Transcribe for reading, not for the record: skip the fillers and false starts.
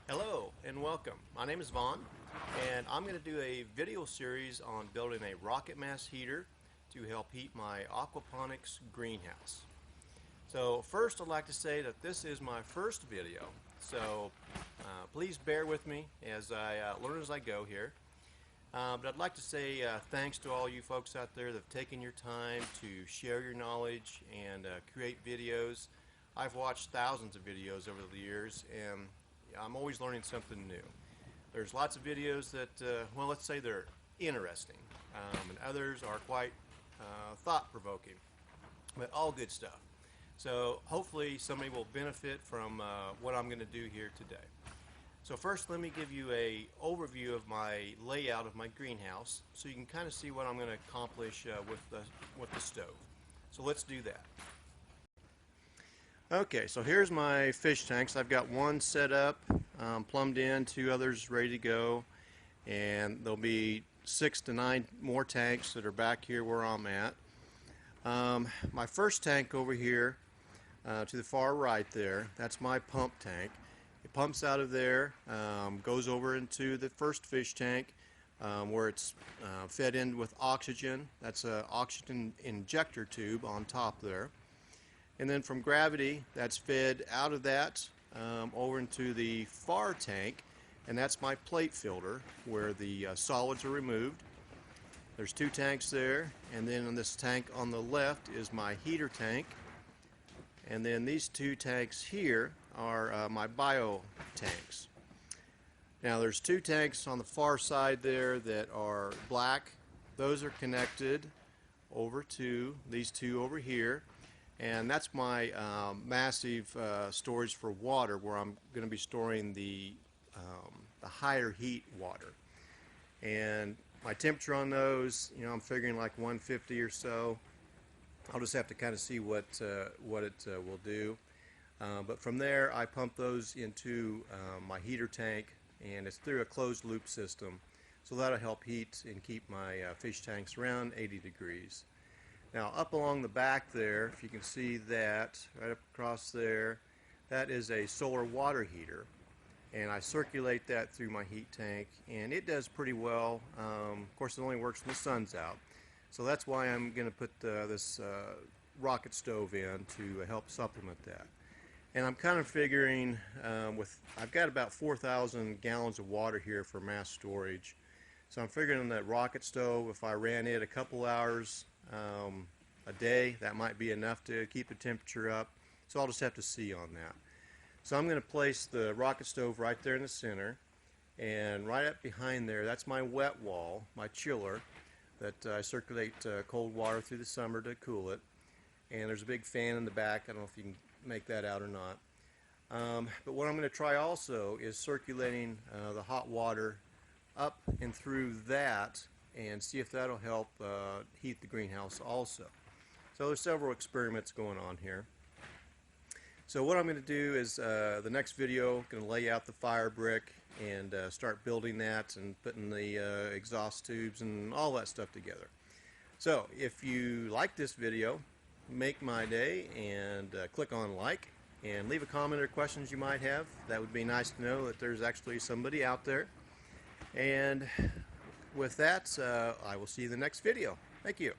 Hello and welcome. My name is Vaughn and I'm going to do a video series on building a rocket mass heater to help heat my aquaponics greenhouse. So first I'd like to say that this is my first video, so please bear with me as I learn as I go here. But I'd like to say thanks to all you folks out there that have taken your time to share your knowledge and create videos. I've watched thousands of videos over the years and I'm always learning something new. There's lots of videos that, well, let's say they're interesting, and others are quite thought-provoking, but all good stuff. So hopefully somebody will benefit from what I'm going to do here today. So first let me give you a overview of my layout of my greenhouse so you can kind of see what I'm going to accomplish with the stove. So let's do that. Okay, so here's my fish tanks. I've got one set up, plumbed in, two others ready to go, and there'll be 6 to 9 more tanks that are back here where I'm at. My first tank over here to the far right there, that's my pump tank. It pumps out of there, goes over into the first fish tank where it's fed in with oxygen. That's an oxygen injector tube on top there. And then from gravity, that's fed out of that over into the far tank, and that's my plate filter where the solids are removed. There's 2 tanks there, and then in this tank on the left is my heater tank, and then these 2 tanks here are my bio tanks. Now there's 2 tanks on the far side there that are black. Those are connected over to these 2 over here. And that's my massive storage for water, where I'm going to be storing the higher heat water. And my temperature on those, I'm figuring like 150 or so. I'll just have to kind of see what it will do. But from there, I pump those into my heater tank, and it's through a closed loop system. So that'll help heat and keep my fish tanks around 80 degrees. Now up along the back there, if you can see that, right up across there, that is a solar water heater. And I circulate that through my heat tank, and it does pretty well. Of course, it only works when the sun's out. So that's why I'm going to put this rocket stove in to help supplement that. And I'm kind of figuring, I've got about 4,000 gallons of water here for mass storage. So I'm figuring that rocket stove, if I ran it a couple hours a day, that might be enough to keep the temperature up. So I'll just have to see on that. So I'm going to place the rocket stove right there in the center, and right up behind there, that's my wet wall, my chiller, that I circulate cold water through the summer to cool it. And there's a big fan in the back. I don't know if you can make that out or not. But what I'm going to try also is circulating the hot water up and through that, and see if that'll help heat the greenhouse also. So there's several experiments going on here. So what I'm going to do is the next video, going to lay out the fire brick and start building that and putting the exhaust tubes and all that stuff together. So if you like this video, make my day and click on like and leave a comment or questions you might have. That would be nice to know that there's actually somebody out there. And with that, I will see you in the next video. Thank you.